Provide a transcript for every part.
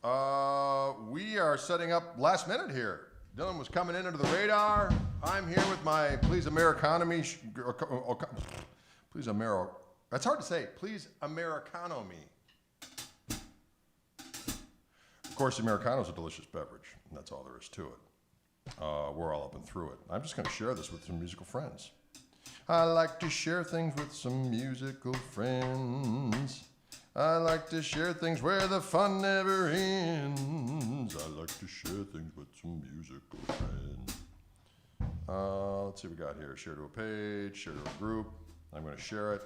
We are setting up last minute here. Dylan was coming in under the radar. I'm here with my Please Americano Me. Please Amero. That's hard to say. Please Americano Me. Of course, Americano is a delicious beverage, and that's all there is to it. We're all up and through it. I'm just going to share this with some musical friends. I like to share things with some musical friends. I like to share things where the fun never ends. I like to share things with some musical friends. Let's see what we got here. Share to a page, share to a group. I'm going to share it.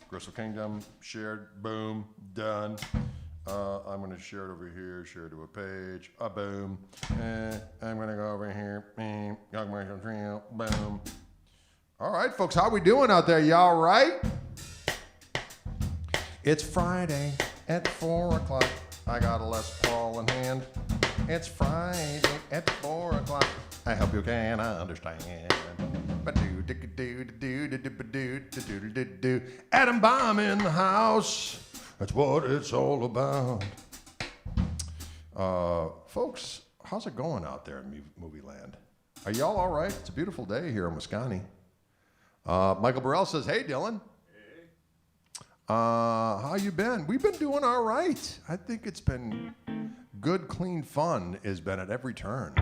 Gristle Kingdom, shared, boom, done. I'm going to share it over here, share to a page, boom. I'm going to go over here, boom. All right, folks, how we doing out there? Y'all right? It's Friday at 4 o'clock. I got a Les Paul in hand. It's Friday at 4 o'clock. I hope you can understand. Atom bomb in the house. That's what it's all about. Folks, how's it going out there in movie land? Are y'all all right? It's a beautiful day here in Wisconsin. Michael Burrell says, hey, Dylan. How you been? We've been doing all right. I think it's been good, clean fun has been at every turn.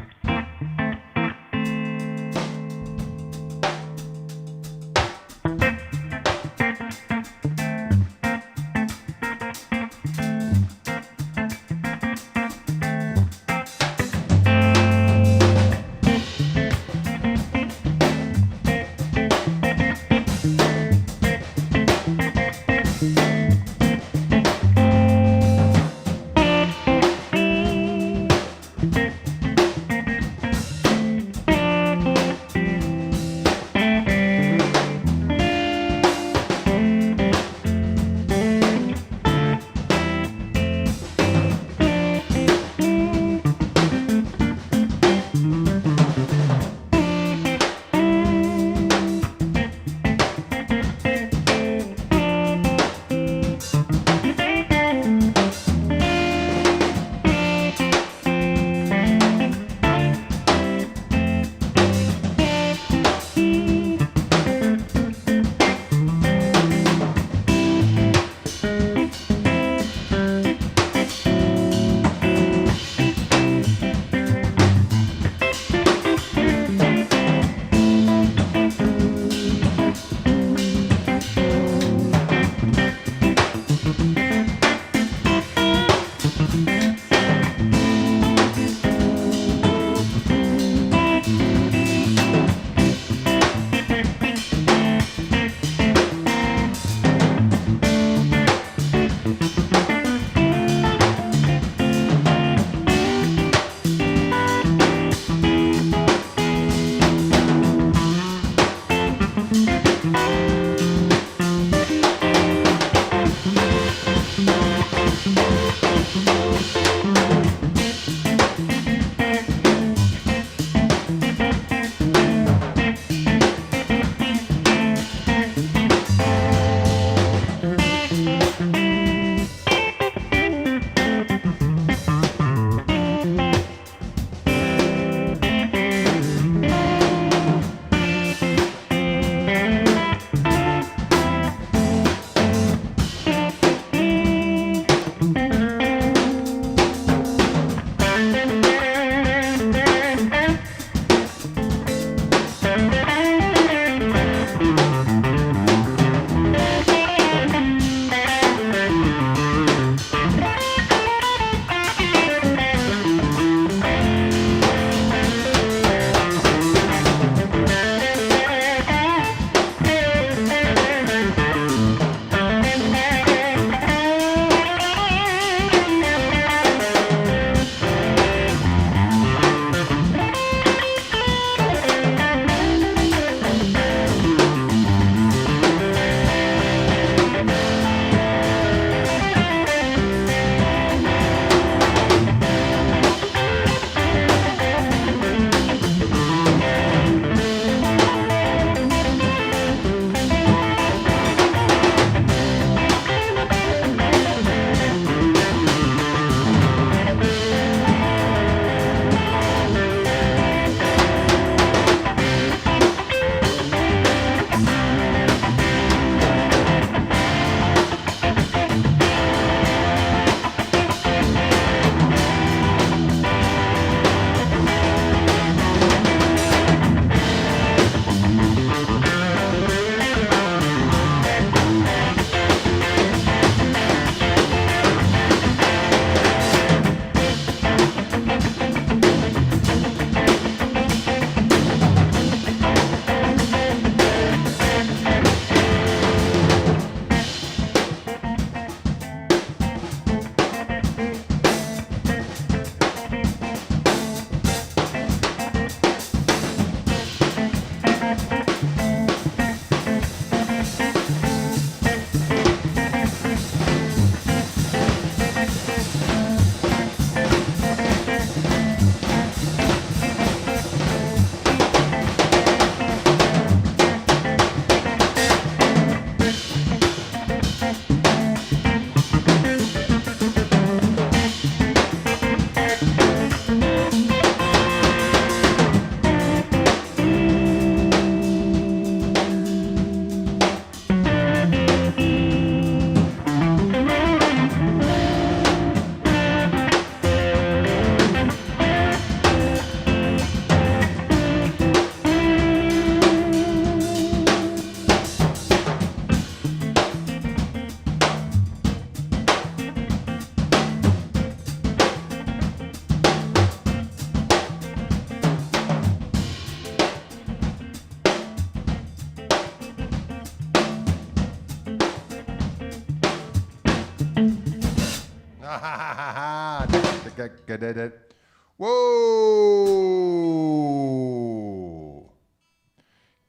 Whoa!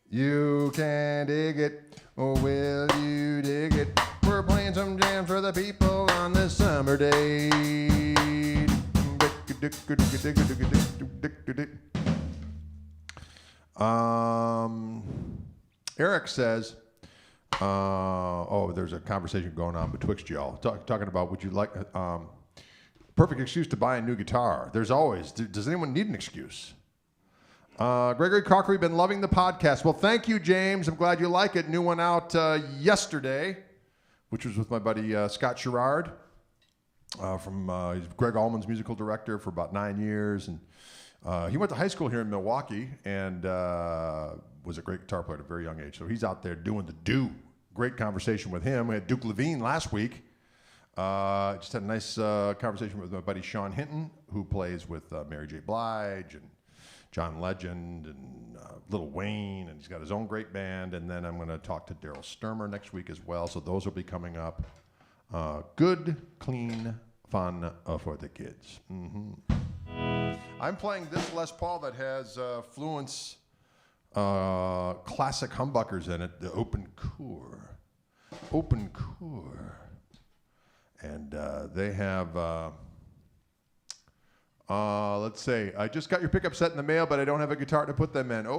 You can dig it, or will you dig it? We're playing some jams for the people on this summer day. Eric says, there's a conversation going on betwixt y'all. Talking about, would you like, perfect excuse to buy a new guitar. There's always, does anyone need an excuse? Gregory Cockery, been loving the podcast. Well, thank you, James. I'm glad you like it. New one out yesterday, which was with my buddy Scott Sherrard. He's Greg Allman's musical director for about 9 years. And he went to high school here in Milwaukee and was a great guitar player at a very young age. So he's out there doing the do. Great conversation with him. We had Duke Levine last week. Just had a nice conversation with my buddy Sean Hinton, who plays with Mary J. Blige and John Legend and Lil Wayne, and he's got his own great band. And then I'm going to talk to Daryl Sturmer next week as well. So those will be coming up. Good, clean fun for the kids. Mm-hmm. I'm playing this Les Paul that has Fluence classic humbuckers in it, the Open Core. And they have, let's see, I just got your pickup set in the mail, but I don't have a guitar to put them in. Oh,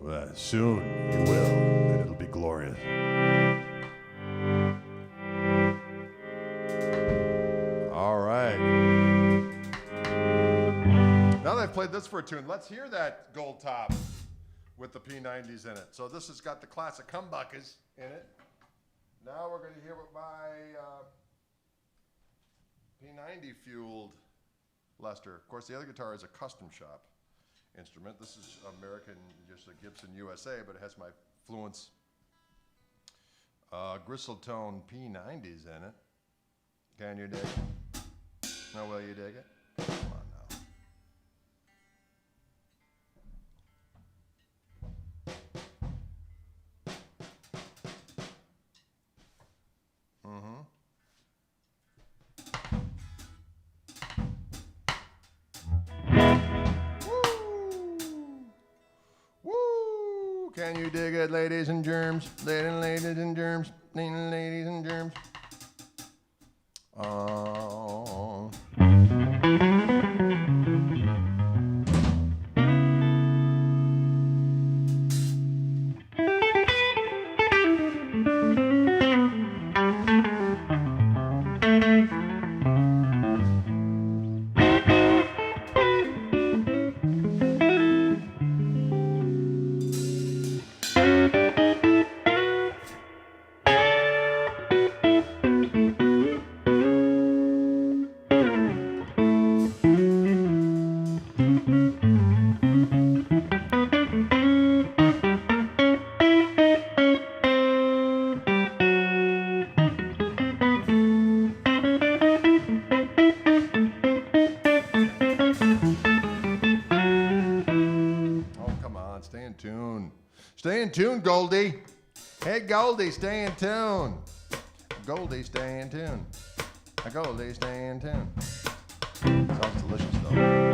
well, soon you will, and it'll be glorious. All right. Now that I've played this for a tune, let's hear that gold top with the P90s in it. So this has got the classic humbuckers in it. Now we're going to hear what my P90 fueled Lester. Of course, the other guitar is a custom shop instrument. This is American, just a Gibson USA, but it has my Fluence Gristle-tone P90s in it. Can you dig it? Now, will you dig it? Come on now. Woo! Can you dig it, ladies and germs? Ladies and germs. Ladies and germs. Oh. Stay in tune, Goldie. Hey, Goldie, stay in tune. Goldie, stay in tune. Goldie, stay in tune. Sounds delicious, though.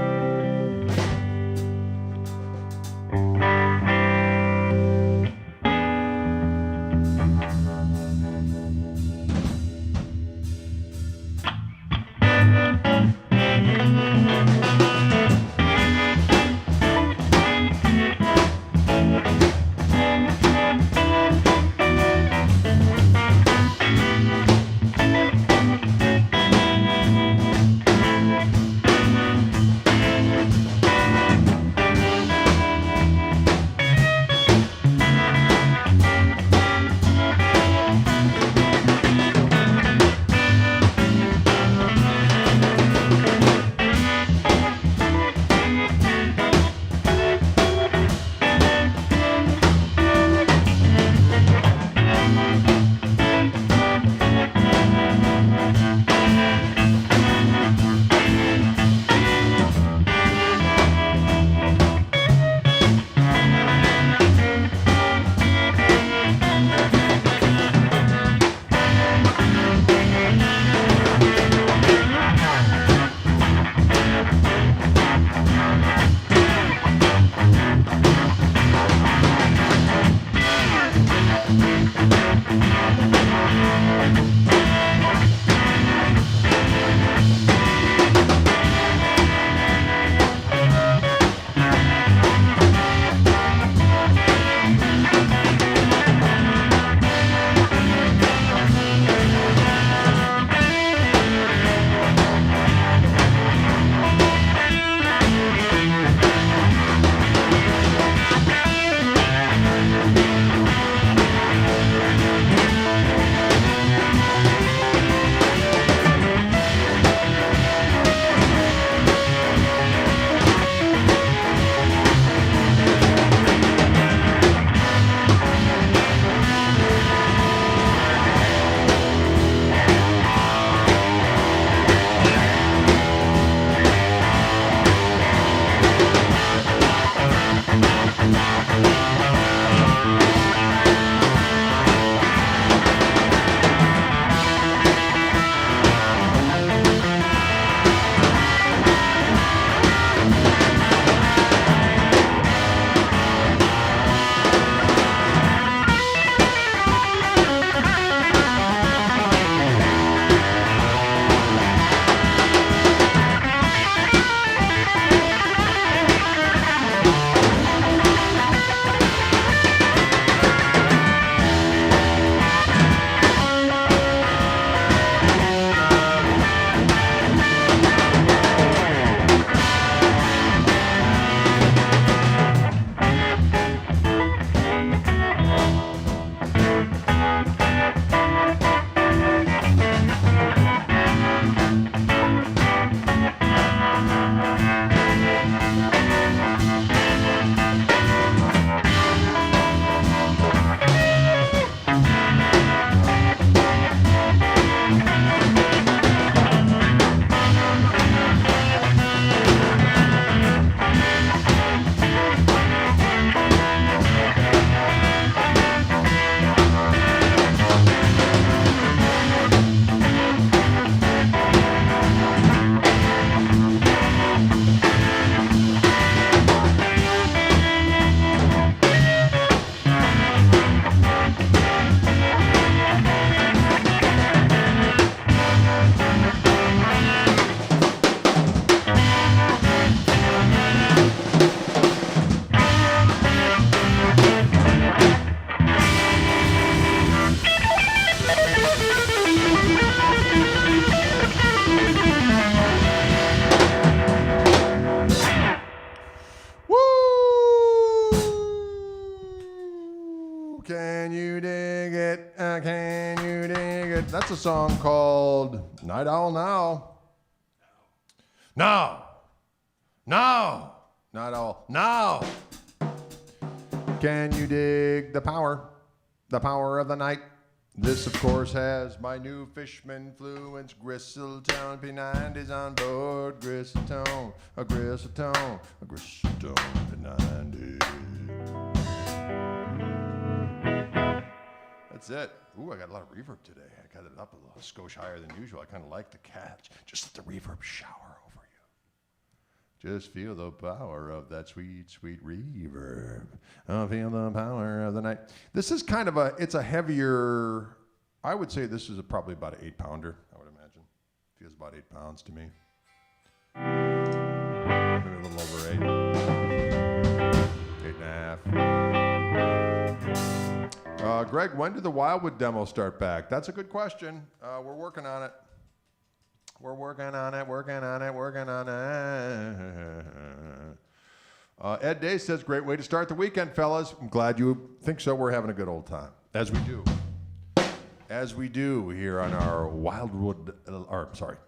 Can you dig it? That's a song called Night Owl Now. No. No. Night Owl Now. Can you dig the power? The power of the night. This, of course, has my new Fishman fluence. Gristletone P90's on board. Gristletone, a Gristletone, a Gristletone P90. That's it. Ooh, I got a lot of reverb today. I got it up a little skosh higher than usual. I kind of like the catch. Just let the reverb shower over you. Just feel the power of that sweet, sweet reverb. Oh, feel the power of the night. This is kind of it's a heavier, I would say this is probably about an 8-pounder, I would imagine. Feels about 8 pounds to me. Maybe a little over 8. 8.5. Greg, when did the Wildwood demo start back? That's a good question. We're working on it. We're working on it. Ed Day says, great way to start the weekend, fellas. I'm glad you think so. We're having a good old time, as we do. As we do here on our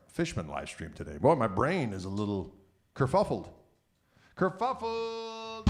Fishman live stream today. Boy, my brain is a little kerfuffled. Kerfuffled!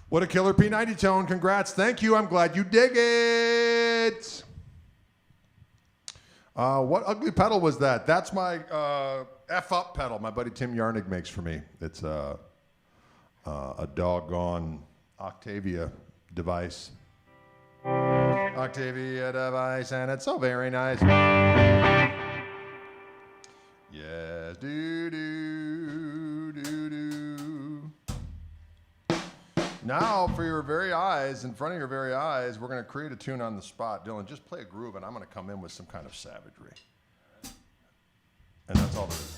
What a killer P90 tone. Congrats. Thank you. I'm glad you dig it. What ugly pedal was that? That's my F-up pedal my buddy Tim Yarnig makes for me. It's a doggone Octavia device. Octavia device, and it's so very nice. Yes, do. Now, for your very eyes, in front of your very eyes, we're going to create a tune on the spot. Dylan, just play a groove, and I'm going to come in with some kind of savagery. And that's all there is.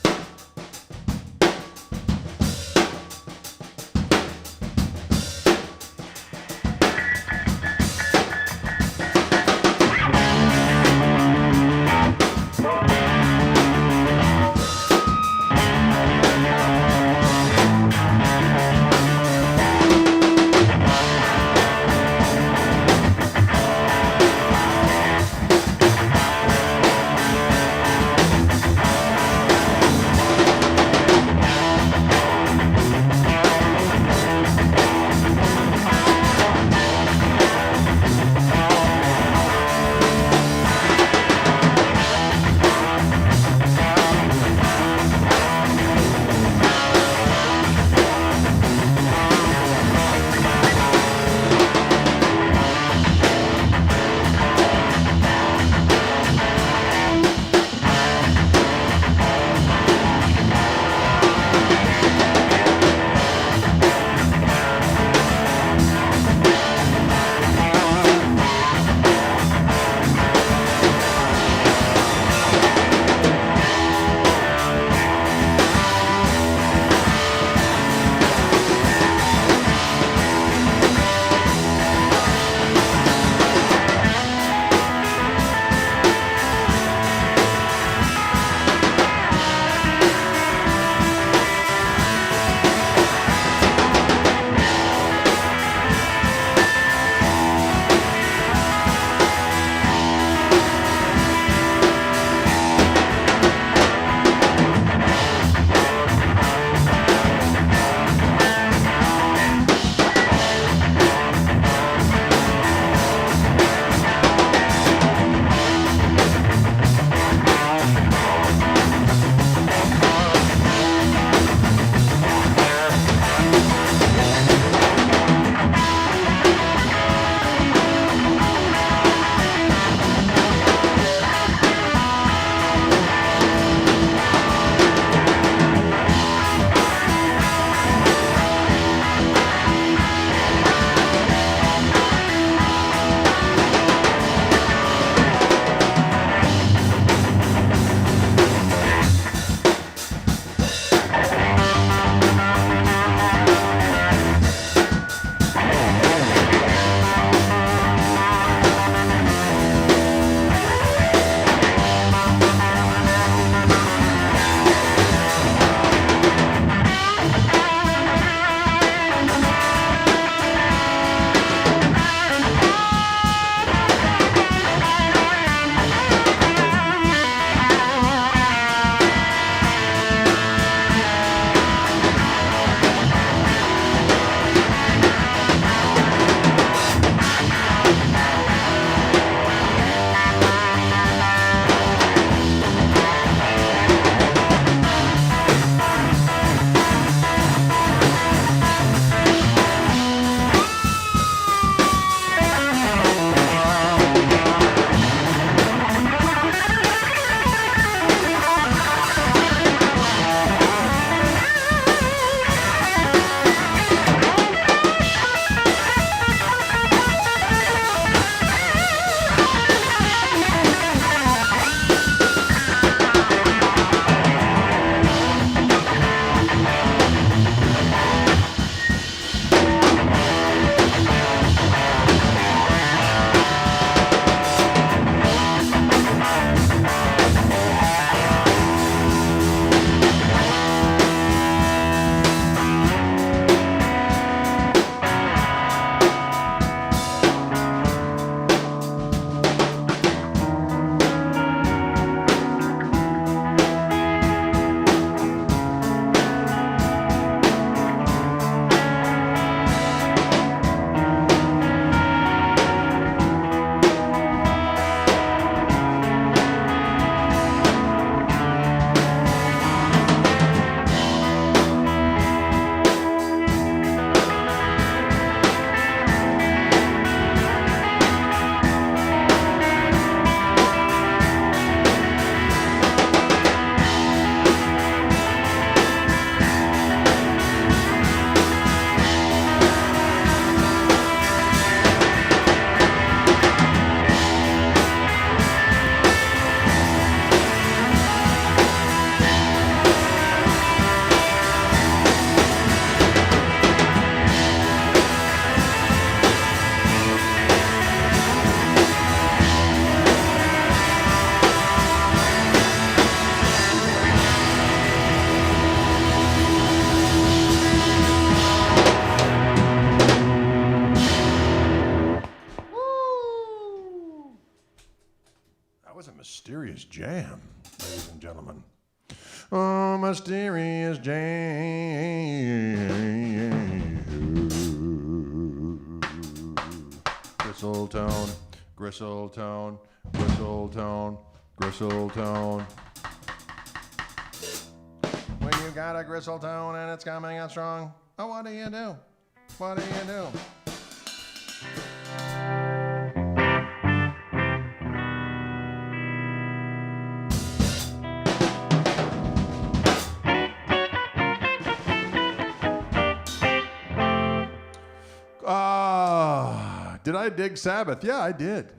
mysterious jam, ladies and gentlemen. Oh, mysterious jam. Gristletown, Gristletown, Gristletown, Gristletown. When you got a Gristletown and it's coming on strong, oh, what do you do? What do you do? Did I dig Sabbath? Yeah, I did.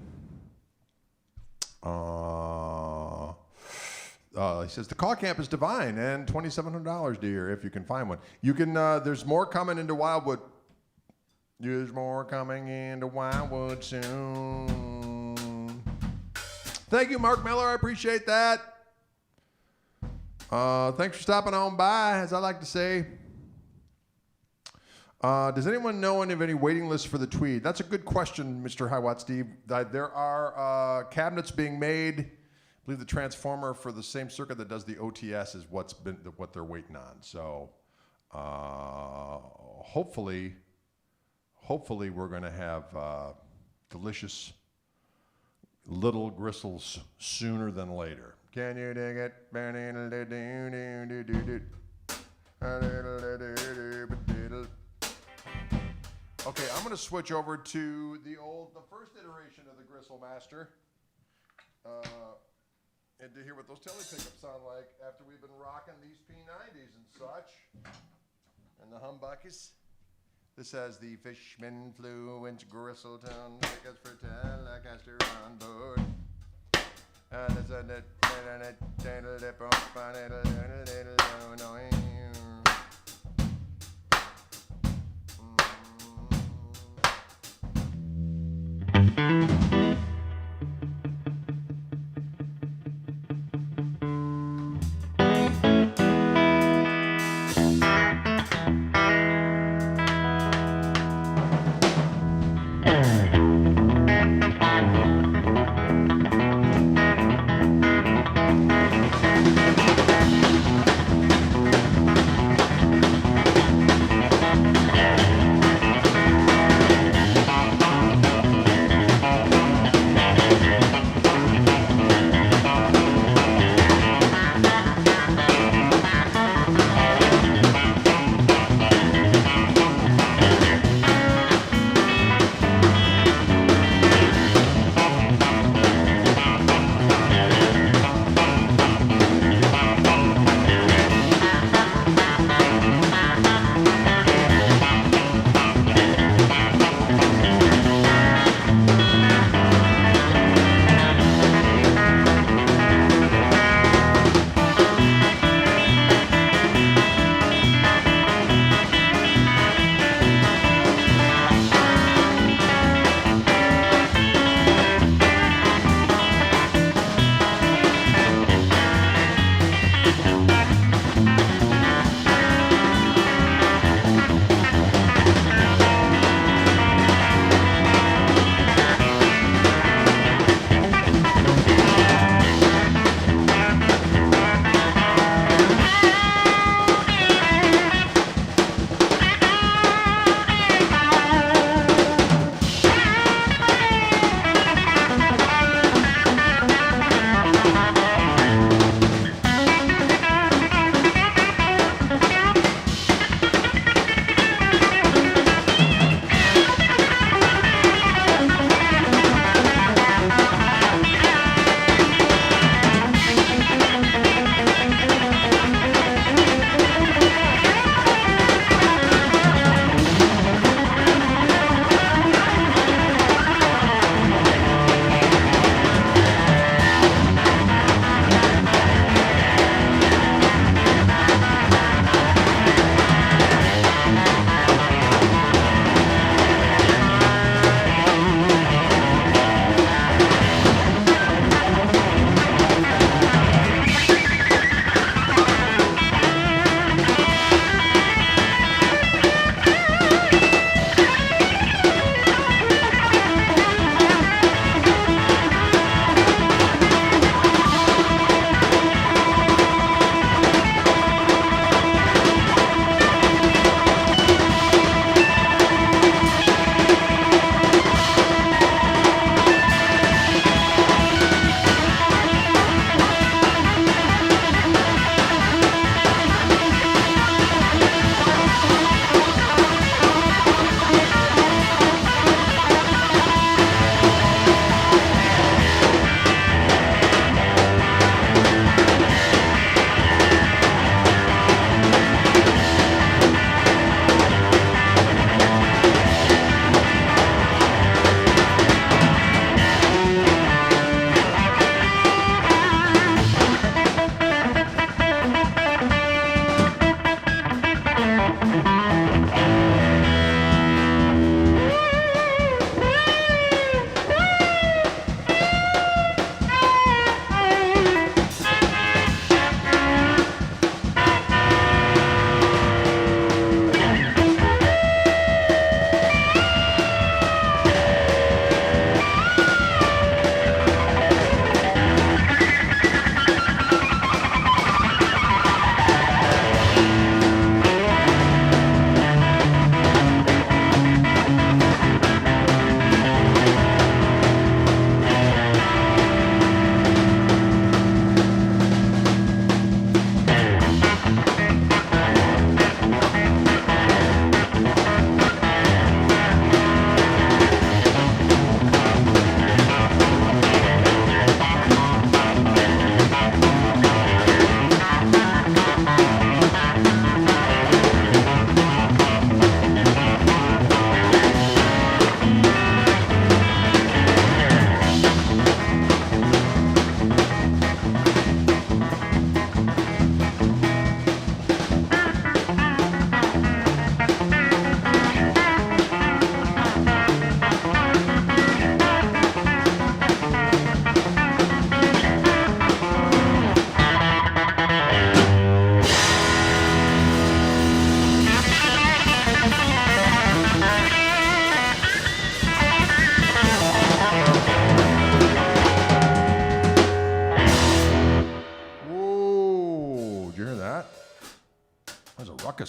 He says the Koch amp is divine and $2,700, dear, if you can find one. You can. There's more coming into Wildwood. There's more coming into Wildwood soon. Thank you, Mark Miller. I appreciate that. Thanks for stopping on by, as I like to say. Does anyone know of any waiting lists for the Tweed? That's a good question, Mr. Hiwatt Steve. There are cabinets being made. I believe the transformer for the same circuit that does the OTS is what they're waiting on. So hopefully we're going to have delicious little gristles sooner than later. Can you dig it? Okay, I'm going to switch over to the first iteration of the Gristle Master, and to hear what those telly pickups sound like after we've been rocking these P90s and such, and the humbuckers. This has the Fishman flew into Gristletown, tickets for Telecaster on board. And it's a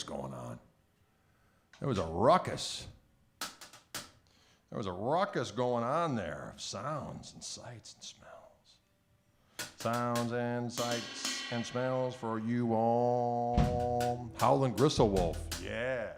ruckus going on. There was a ruckus. There was a ruckus going on there of sounds and sights and smells. Sounds and sights and smells for you all. Howlin' Gristlewolf, yeah.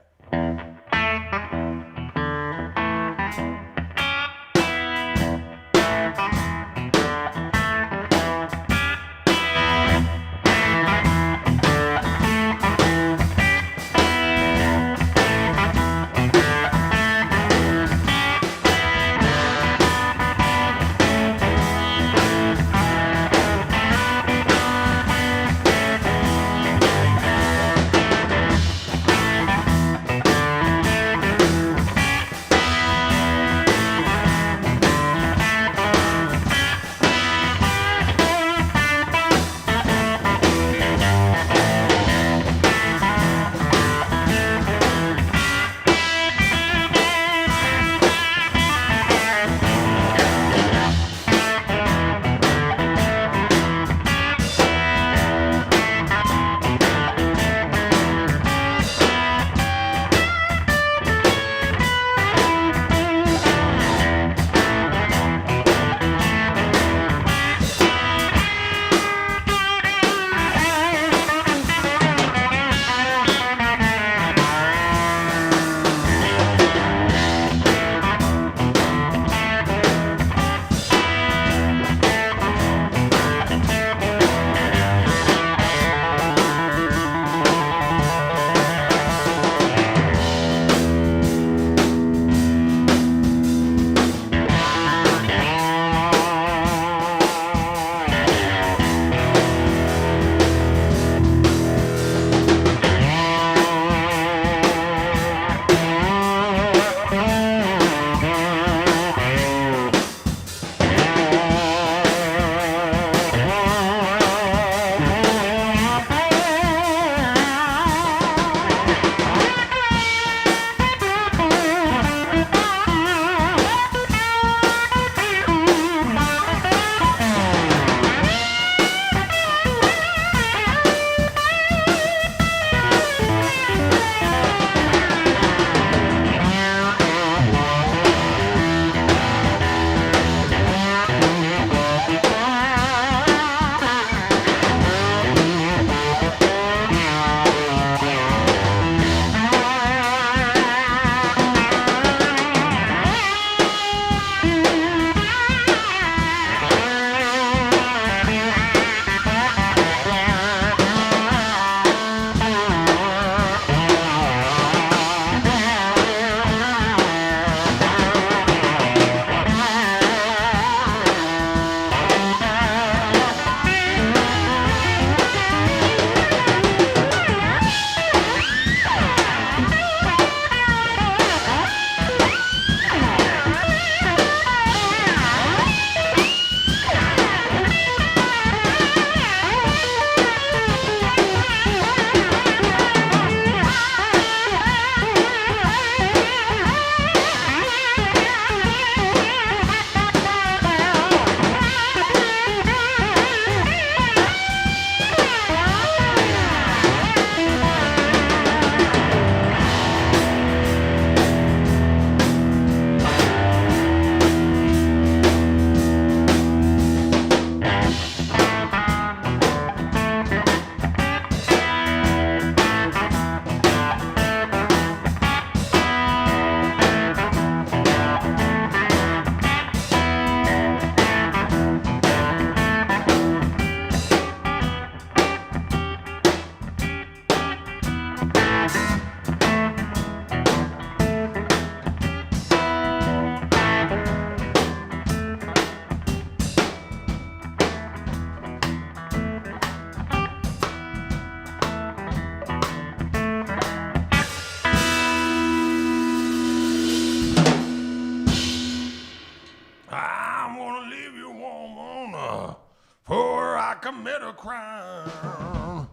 commit a crime.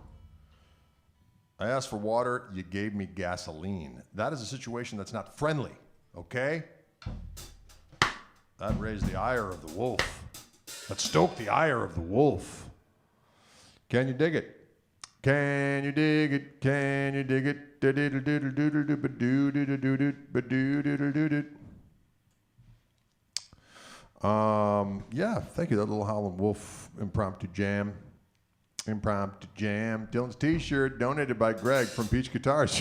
I asked for water, you gave me gasoline. That is a situation that's not friendly, okay? That raised the ire of the wolf. That stoked the ire of the wolf. Can you dig it? Can you dig it? Can you dig it? Yeah, thank you. That little Howlin' Wolf impromptu jam. Impromptu jam. Dylan's t-shirt donated by Greg from Peach Guitars.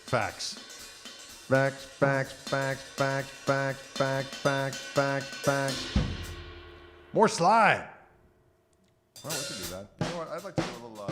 Facts. Facts, facts, facts, facts, facts, facts, facts, facts, facts. More slide. Well, we can do that. You know what? I'd like to do a little.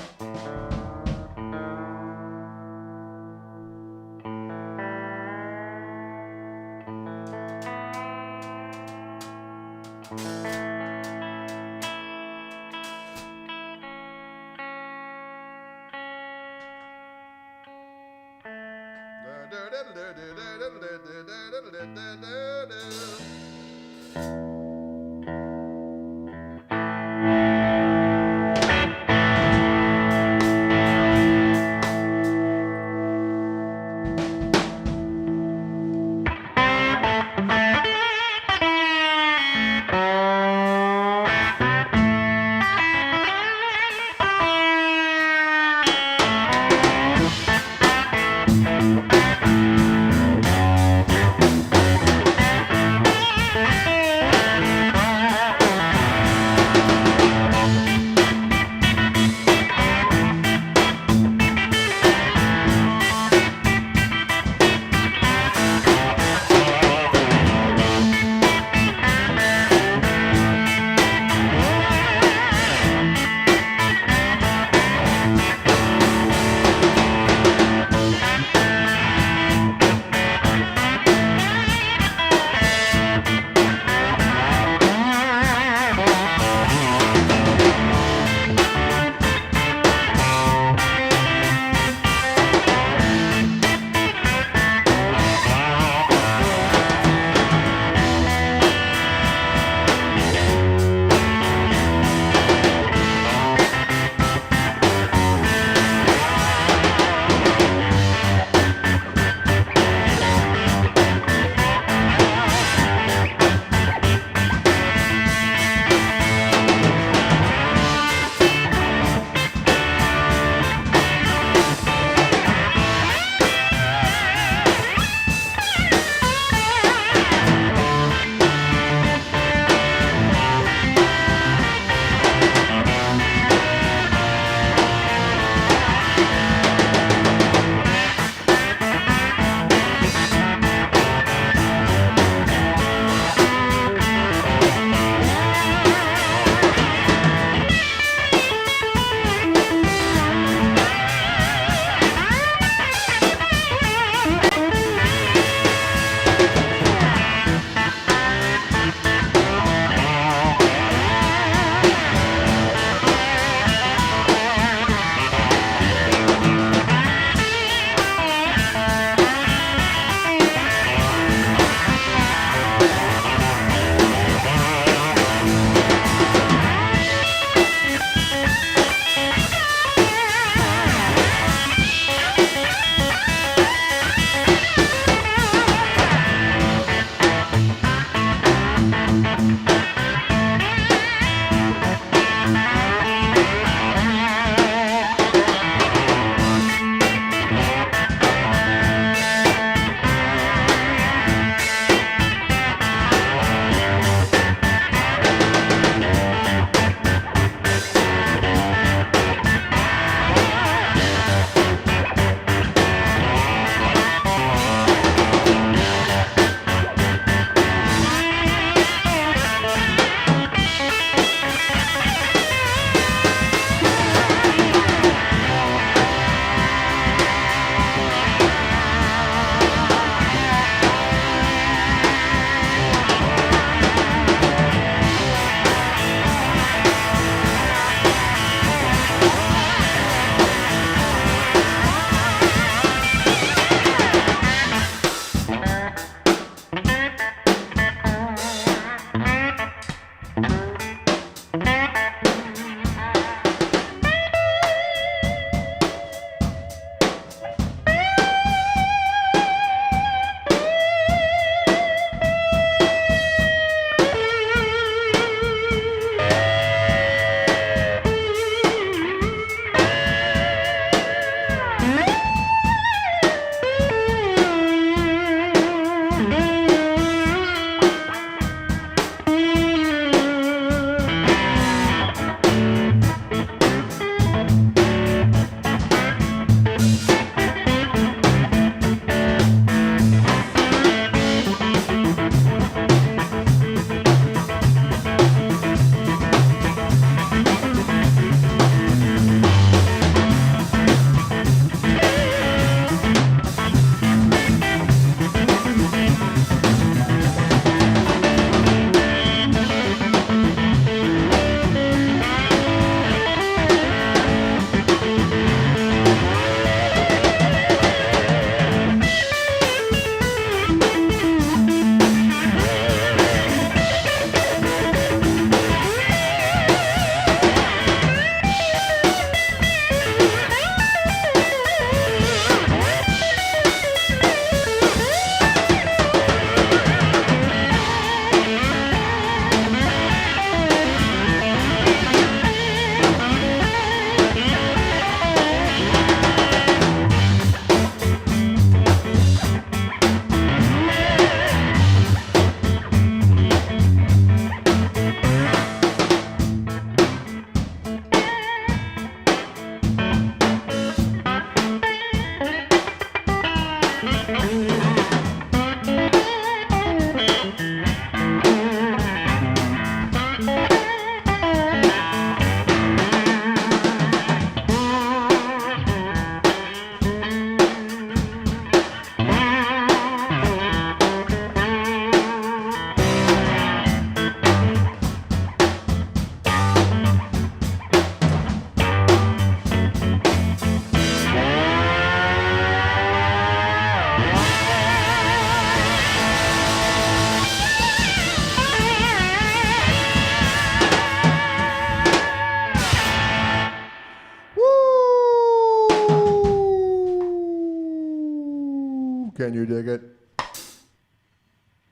Can you dig it?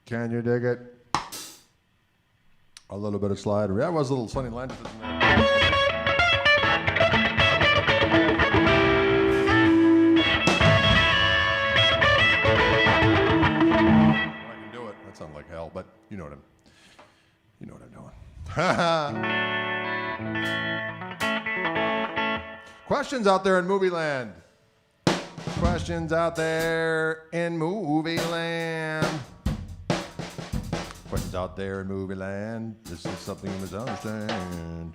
Can you dig it? A little bit of slider. That was a little Sonny Landis in there. I can do it. That sounds like hell, but you know what I'm doing. Questions out there in movie land. Questions out there in movie land. Questions out there in movie land. This is something you must understand.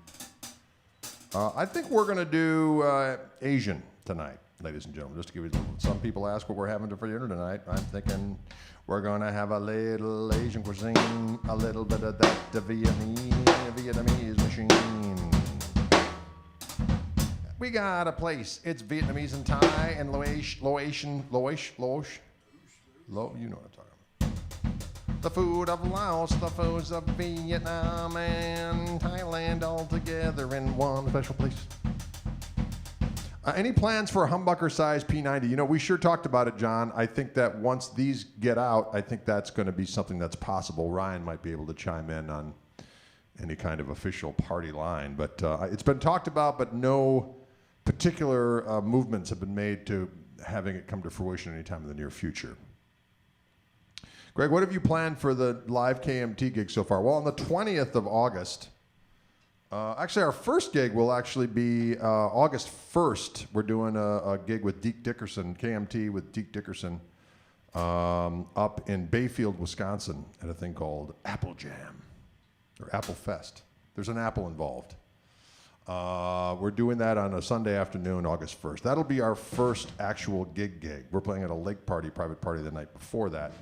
I think we're going to do Asian tonight, ladies and gentlemen. Just to give you some people ask what we're having for dinner tonight. I'm thinking we're going to have a little Asian cuisine, a little bit of that Vietnamese machine. We got a place. It's Vietnamese and Thai and Laotian, you know what I'm talking about. The food of Laos, the foods of Vietnam and Thailand all together in one special place. Any plans for a humbucker-sized P90? You know, we sure talked about it, John. I think that once these get out, I think that's going to be something that's possible. Ryan might be able to chime in on any kind of official party line. But it's been talked about, but no particular movements have been made to having it come to fruition anytime in the near future. Greg, what have you planned for the live KMT gig so far? Well, on the 20th of August, actually our first gig will actually be August 1st. We're doing a gig with Deke Dickerson, KMT with Deke Dickerson, up in Bayfield, Wisconsin, at a thing called Apple Jam, or Apple Fest. There's an apple involved. We're doing that on a Sunday afternoon, August 1st. That'll be our first actual gig. We're playing at a lake party, private party the night before that.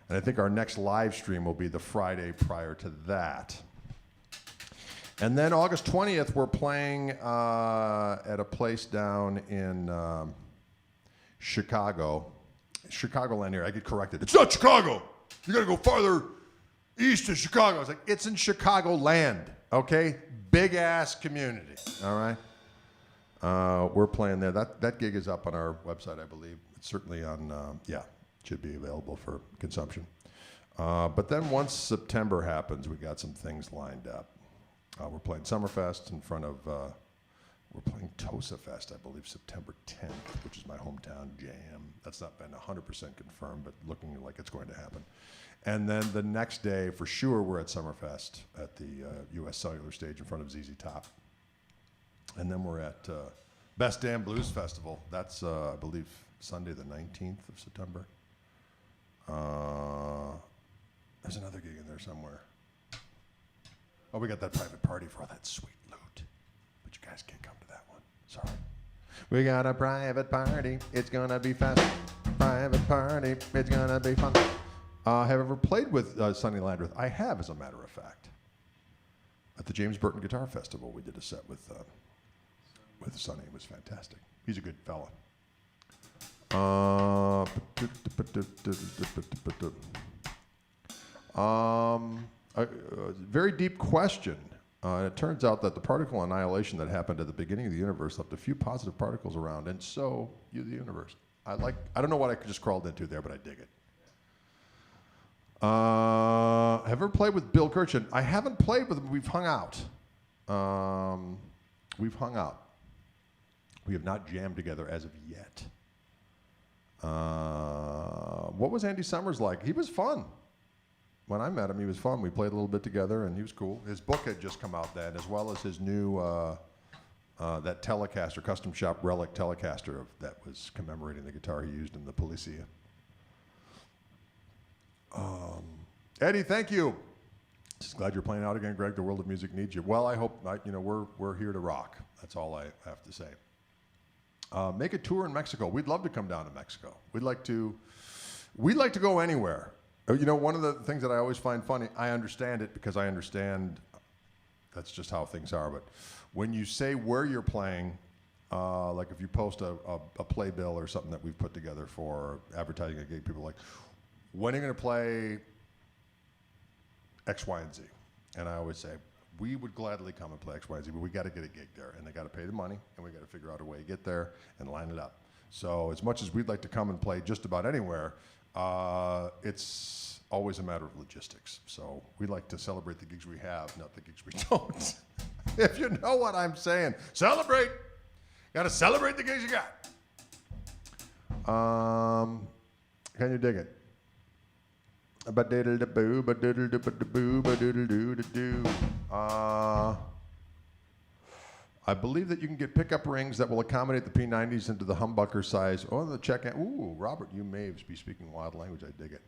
And I think our next live stream will be the Friday prior to that. And then August 20th, we're playing at a place down in Chicagoland area. I get corrected. It's not Chicago. You got to go farther east to Chicago. I was like, it's in Chicagoland, okay? Big-ass community, all right? We're playing there. That gig is up on our website, I believe. It's certainly on, should be available for consumption. But then once September happens, we got some things lined up. We're playing Summerfest in front of, we're playing Tosa Fest, I believe, September 10th, which is my hometown jam. That's not been 100% confirmed, but looking like it's going to happen. And then the next day, for sure, we're at Summerfest at the U.S. Cellular Stage in front of ZZ Top. And then we're at Best Damn Blues Festival. That's, I believe, Sunday the 19th of September. There's another gig in there somewhere. Oh, we got that private party for all that sweet loot. But you guys can't come to that one. Sorry. We got a private party. It's going to be fast. Private party. It's going to be fun. Have you ever played with Sonny Landreth? I have, as a matter of fact. At the James Burton Guitar Festival, we did a set with Sonny. It was fantastic. He's a good fella. A very deep question. It turns out that the particle annihilation that happened at the beginning of the universe left a few positive particles around, and so the universe. I don't know what I just crawled into there, but I dig it. Have you ever played with Bill Kirchen? I haven't played with him. We've hung out. We have not jammed together as of yet. What was Andy Summers like? He was fun. When I met him, he was fun. We played a little bit together, and he was cool. His book had just come out then, as well as his new that Telecaster, Custom Shop Relic Telecaster that was commemorating the guitar he used in the Policia. Eddie, thank you. Just glad you're playing out again, Greg. The world of music needs you. Well, I hope we're here to rock. That's all I have to say. Make a tour in Mexico. We'd love to come down to Mexico. We'd like to go anywhere. You know, one of the things that I always find funny, I understand it because I understand that's just how things are. But when you say where you're playing, like if you post a playbill or something that we've put together for advertising a gig, people are like, when are you going to play X, Y, and Z? And I always say, we would gladly come and play X, Y, and Z, but we got to get a gig there, and they got to pay the money, and we got to figure out a way to get there and line it up. So as much as we'd like to come and play just about anywhere, it's always a matter of logistics. So we like to celebrate the gigs we have, not the gigs we don't. If you know what I'm saying, celebrate. Got to celebrate the gigs you got. Can you dig it? I believe that you can get pickup rings that will accommodate the P90s into the humbucker size. Oh, the check. Ooh, Robert, you may be speaking wild language. I dig it.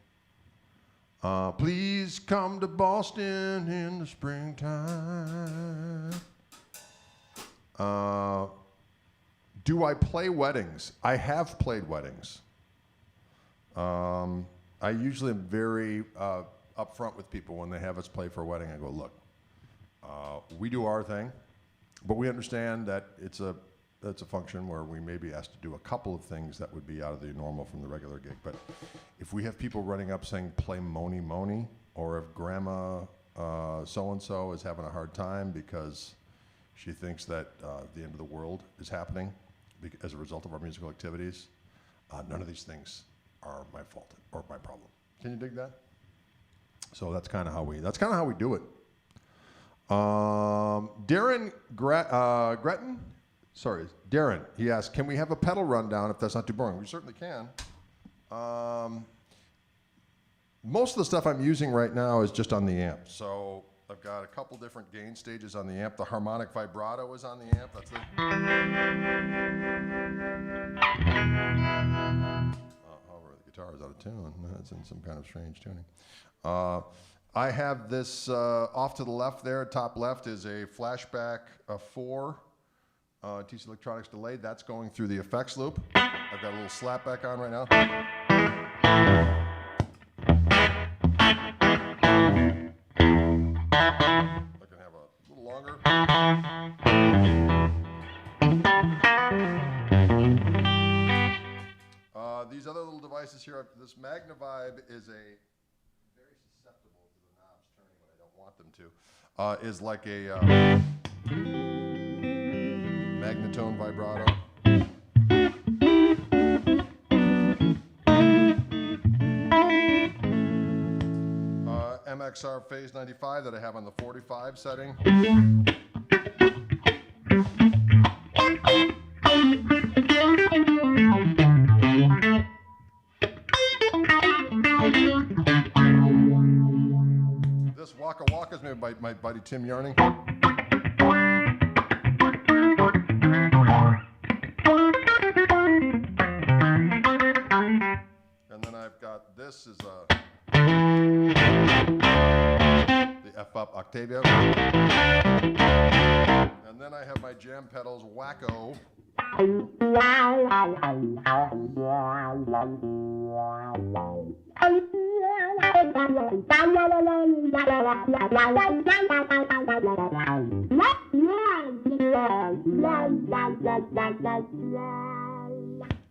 Please come to Boston in the springtime. Do I play weddings? I have played weddings. I usually am very upfront with people when they have us play for a wedding. I go, look, we do our thing, but we understand that that's a function where we may be asked to do a couple of things that would be out of the normal from the regular gig. But if we have people running up saying, play Moni Moni, or if grandma so-and-so is having a hard time because she thinks that the end of the world is happening as a result of our musical activities, none of these things are my fault or my problem. Can you dig that? So that's kind of how we do it. Darren Gretton? Sorry, Darren. He asked, can we have a pedal rundown if that's not too boring? We certainly can. Most of the stuff I'm using right now is just on the amp. So I've got a couple different gain stages on the amp. The harmonic vibrato is on the amp. That's the... however, the guitar is out of tune. It's in some kind of strange tuning. I have this off to the left there, top left, is a Flashback 4 TC Electronics delay. That's going through the effects loop. I've got a little slapback on right now. I can have a little longer. These other little devices here, this Magnavibe is very susceptible to the knobs turning when I don't want them to. Is like a magnetone vibrato. MXR Phase 95 that I have on the 45 setting. This Waka Waka is made by my buddy Tim Yarning. And then I've got this is the F-up Octavia. And then I have my jam pedals Wacko.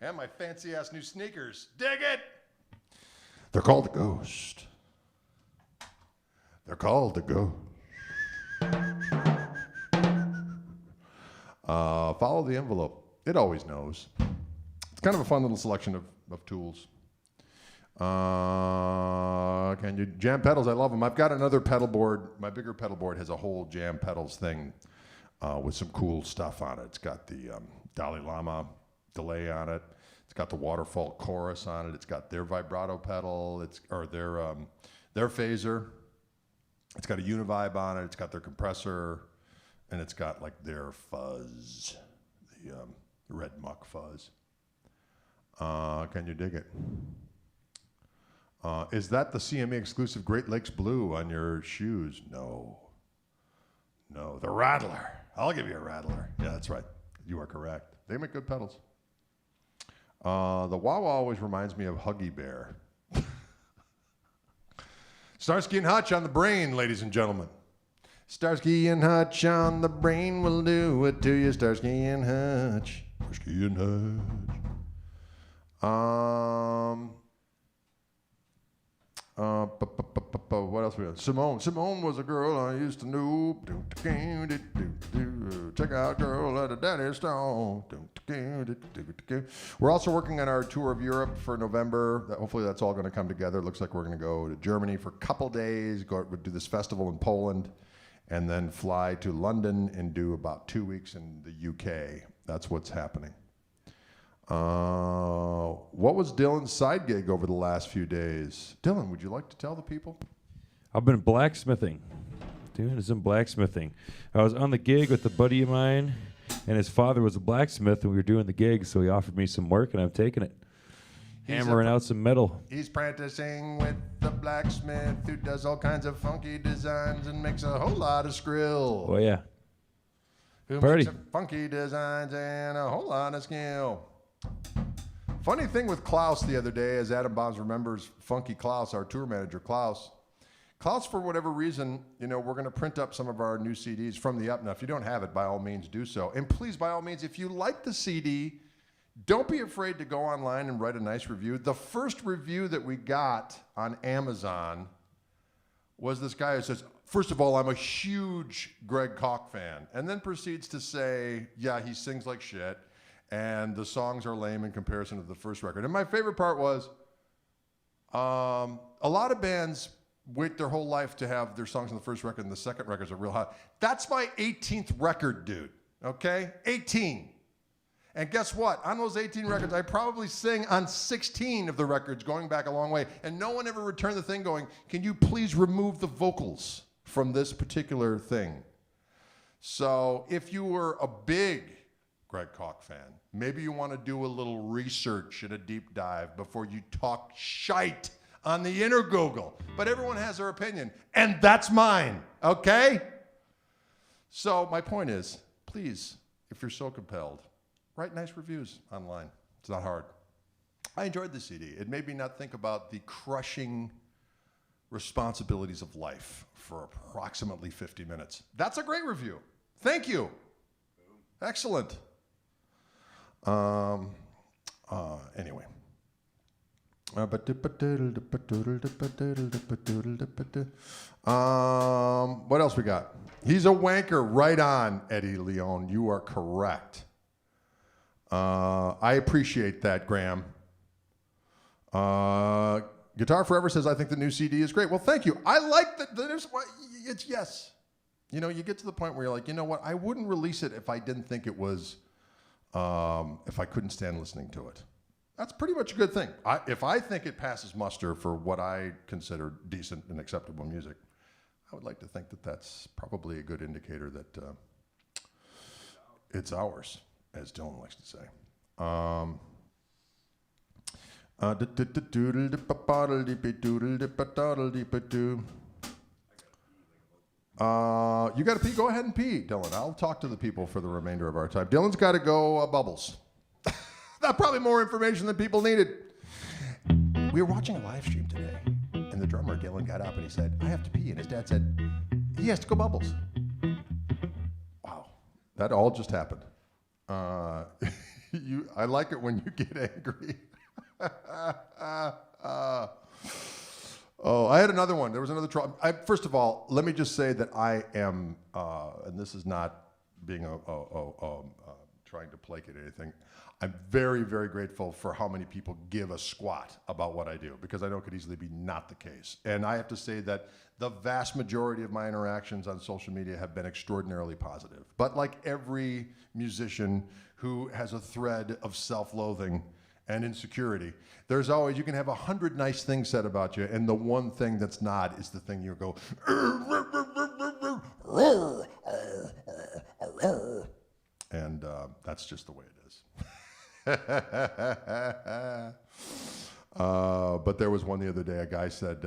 And my fancy ass new sneakers. Dig it! They're called the Ghost. They're called the Ghost. Follow the envelope. It always knows. It's kind of a fun little selection of tools. Can you jam pedals? I love them. I've got another pedal board. My bigger pedal board has a whole jam pedals thing with some cool stuff on it. It's got the Dalai Lama delay on it. It's got the Waterfall chorus on it. It's got their vibrato pedal. Their phaser. It's got a Univibe on it. It's got their compressor, and it's got like their fuzz, the red muck fuzz. Can you dig it? Is that the CME exclusive Great Lakes Blue on your shoes? No. No, the Rattler. I'll give you a Rattler. Yeah, that's right. You are correct. They make good pedals. The Wah Wah always reminds me of Huggy Bear. Starsky and Hutch on the brain, ladies and gentlemen. Starsky and Hutch on the brain will do it to you, Starsky and Hutch. Starsky and Hutch. What else we got? Simone. Simone was a girl I used to know. Check out girl at a daddy stone. We're also working on our tour of Europe for November. Hopefully that's all going to come together. It looks like we're going to go to Germany for a couple days, go do this festival in Poland, and then fly to London and do about 2 weeks in the UK. That's what's happening. What was Dylan's side gig over the last few days? Dylan, would you like to tell the people? I've been blacksmithing. Doing some blacksmithing. I was on the gig with a buddy of mine, and his father was a blacksmith, and we were doing the gig, so he offered me some work, and I'm taking it. Hammering out some metal. He's practicing with the blacksmith who does all kinds of funky designs and makes a whole lot of skrill. Oh, yeah. Who Party. makes funky designs and a whole lot of skill. Funny thing with Klaus the other day, as Adam Bombs remembers, Funky Klaus, our tour manager, Klaus, for whatever reason, we're going to print up some of our new CDs from the up. Now, if you don't have it, by all means, do so. And please, by all means, if you like the CD, don't be afraid to go online and write a nice review. The first review that we got on Amazon was this guy who says, first of all, I'm a huge Greg Koch fan, and then proceeds to say, yeah, he sings like shit, and the songs are lame in comparison to the first record. And my favorite part was, a lot of bands wait their whole life to have their songs on the first record, and the second records are real hot. That's my 18th record, dude, okay? 18. And guess what? On those 18 records, I probably sing on 16 of the records, going back a long way, and no one ever returned the thing going, can you please remove the vocals from this particular thing? So if you were a big Greg Koch fan, maybe you want to do a little research and a deep dive before you talk shite on the inner Google. But everyone has their opinion, and that's mine, okay? So my point is, please, if you're so compelled, write nice reviews online. It's not hard. I enjoyed the CD. It made me not think about the crushing responsibilities of life for approximately 50 minutes. That's a great review. Thank you. Excellent. Anyway. What else we got? He's a wanker. Right on, Eddie Leone. You are correct. I appreciate that, Graham. Guitar Forever says, I think the new CD is great. Well, thank you. I like that. It's yes. You get to the point where you're like, you know what? I wouldn't release it if I didn't think it was, if I couldn't stand listening to it. That's pretty much a good thing. If I think it passes muster for what I consider decent and acceptable music, I would like to think that that's probably a good indicator that it's ours, as Dylan likes to say. You got to pee? Go ahead and pee, Dylan. I'll talk to the people for the remainder of our time. Dylan's got to go Bubbles. That's probably more information than people needed. We were watching a live stream today, and the drummer, Dylan, got up and he said, I have to pee. And his dad said, he has to go Bubbles. Wow. That all just happened. I like it when you get angry. I had another one. There was another trouble. First of all, let me just say that I am, and this is not being trying to placate anything. I'm very, very grateful for how many people give a squat about what I do, because I know it could easily be not the case. And I have to say that the vast majority of my interactions on social media have been extraordinarily positive. But like every musician who has a thread of self-loathing and insecurity, there's always, you can have 100 nice things said about you, and the one thing that's not is the thing you go, and that's just the way it is. But there was one the other day, a guy said,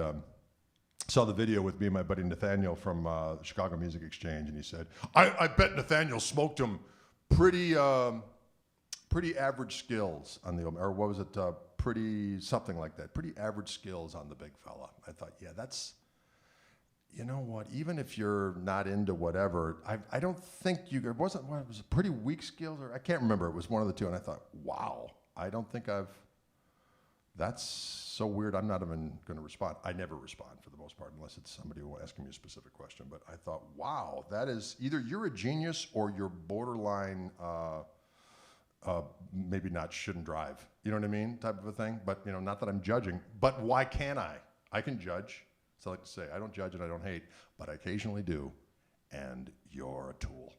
saw the video with me and my buddy Nathaniel from the Chicago Music Exchange, and he said, I bet Nathaniel smoked him pretty average skills on the, or what was it, pretty something like that, pretty average skills on the big fella. I thought, yeah, that's, you know what, even if you're not into whatever, I don't think it was pretty weak skills, or I can't remember, it was one of the two, and I thought, wow, I don't think that's so weird. I'm not even going to respond. I never respond for the most part, unless it's somebody who asking me a specific question. But I thought, wow, that is either you're a genius or you're borderline, maybe not shouldn't drive. You know what I mean? Type of a thing. But, you know, not that I'm judging. But why can't I? I can judge. So I like to say, I don't judge and I don't hate, but I occasionally do. And you're a tool.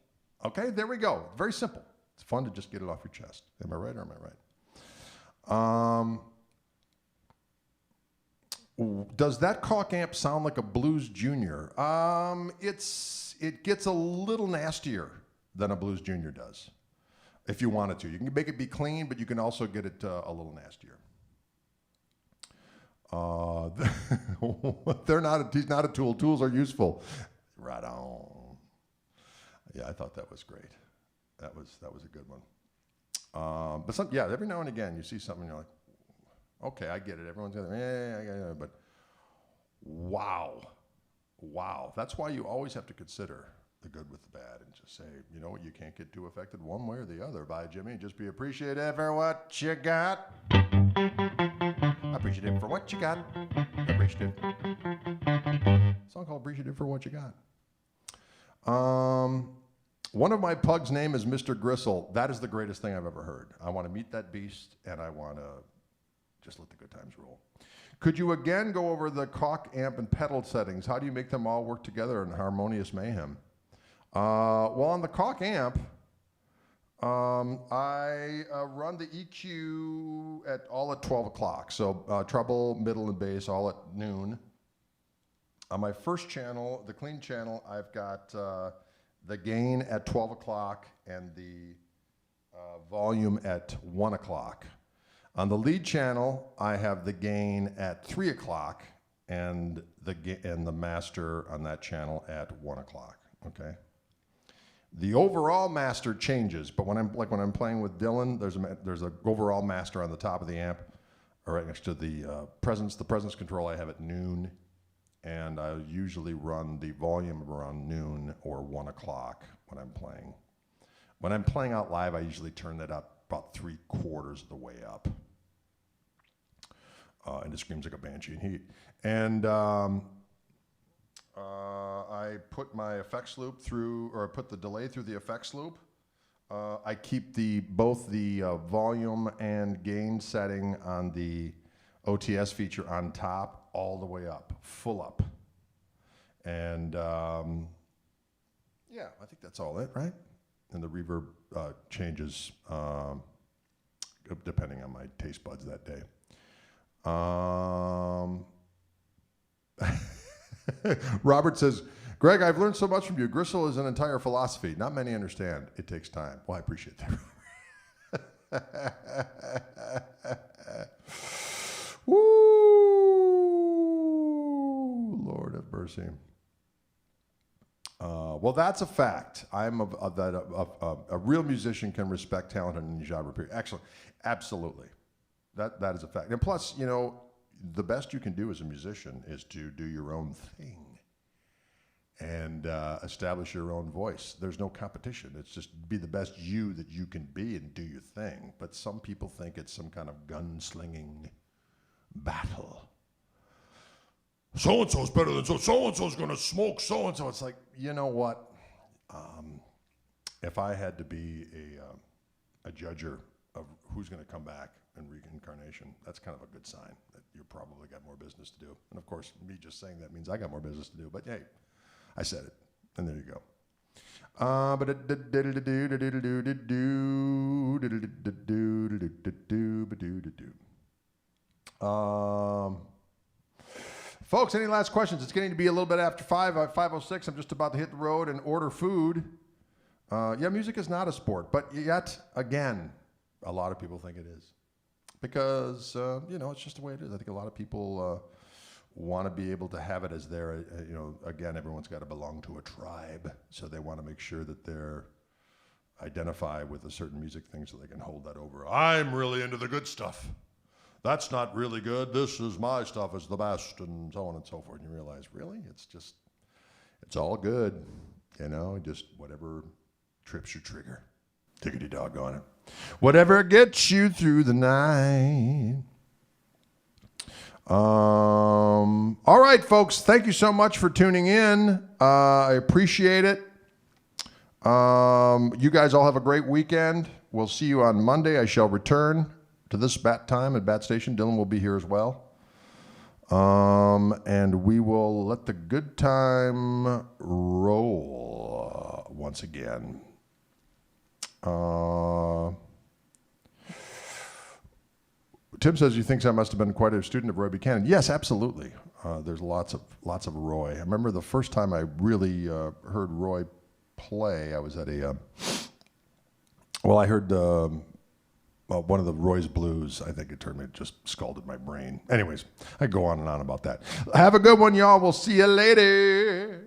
Okay, there we go. Very simple. It's fun to just get it off your chest. Am I right or am I right? Does that Koch amp sound like a Blues Junior? It gets a little nastier than a Blues Junior does, if you wanted to. You can make it be clean, but you can also get it a little nastier. He's not a tool. Tools are useful. Right on. Yeah, I thought that was great. That was a good one. But every now and again you see something and you're like, okay, I get it. Everyone's gonna, yeah, but wow. That's why you always have to consider the good with the bad and just say, you know what, you can't get too affected one way or the other. Bye, Jimmy. Just be appreciative for what you got. Appreciative for what you got. Appreciative. Song called Appreciative for What You Got. One of my pugs' name is Mr. Gristle. That is the greatest thing I've ever heard. I want to meet that beast, and I want to just let the good times roll. Could you again go over the Koch amp and pedal settings? How do you make them all work together in harmonious mayhem? Well, on the Koch amp, I run the EQ all at 12 o'clock. So treble, middle, and bass all at noon. On my first channel, the clean channel, I've got the gain at 12 o'clock and the volume at 1 o'clock. On the lead channel, I have the gain at 3 o'clock and the master on that channel at 1 o'clock. Okay. The overall master changes, but when I'm playing with Dylan, there's a overall master on the top of the amp, or right next to the presence. The presence control I have at noon, and I usually run the volume around noon or 1 o'clock when I'm playing. When I'm playing out live, I usually turn that up about 3/4 of the way up. And it screams like a banshee in heat. And I put my effects loop through, or I put the delay through the effects loop. I keep both the volume and gain setting on the OTS feature on top all the way up, full up. And yeah, I think that's all it, right? And the reverb changes depending on my taste buds that day. Robert says, Greg, I've learned so much from you. Gristle is an entire philosophy. Not many understand. It takes time. Well, I appreciate that. Woo! Lord have mercy. Well, that's a fact. I'm a real musician can respect talent in any genre. Period. Excellent. Absolutely. That is a fact. And plus, you know, the best you can do as a musician is to do your own thing and establish your own voice. There's no competition. It's just be the best you that you can be and do your thing. But some people think it's some kind of gunslinging battle. So-and-so's better than so-and-so's going to smoke so-and-so. It's like, you know what? If I had to be a judger of who's going to come back in reincarnation, that's kind of a good sign that you probably got more business to do. And of course, me just saying that means I got more business to do. But hey, I said it, and there you go. Folks, any last questions? It's getting to be a little bit after 5:06. I'm just about to hit the road and order food. Yeah, music is not a sport, but yet again, a lot of people think it is. Because, you know, it's just the way it is. I think a lot of people want to be able to have it as their, you know, again, everyone's got to belong to a tribe. So they want to make sure that they're identify with a certain music thing so they can hold that over. I'm really into the good stuff. That's not really good. This is my stuff. It's the best, and so on and so forth. And you realize, really? It's all good. You know, just whatever trips your trigger. Diggity doggone it. Whatever gets you through the night. All right, folks. Thank you so much for tuning in. I appreciate it. You guys all have a great weekend. We'll see you on Monday. I shall return to this bat time at Bat Station. Dylan will be here as well. And we will let the good time roll once again. Tim says he thinks I must have been quite a student of Roy Buchanan. Yes, absolutely. There's lots of Roy. I remember the first time I really heard Roy play. I was at I heard one of the Roy's Blues. I think it just scalded my brain. Anyways, I go on and on about that. Have a good one, y'all. We'll see you later.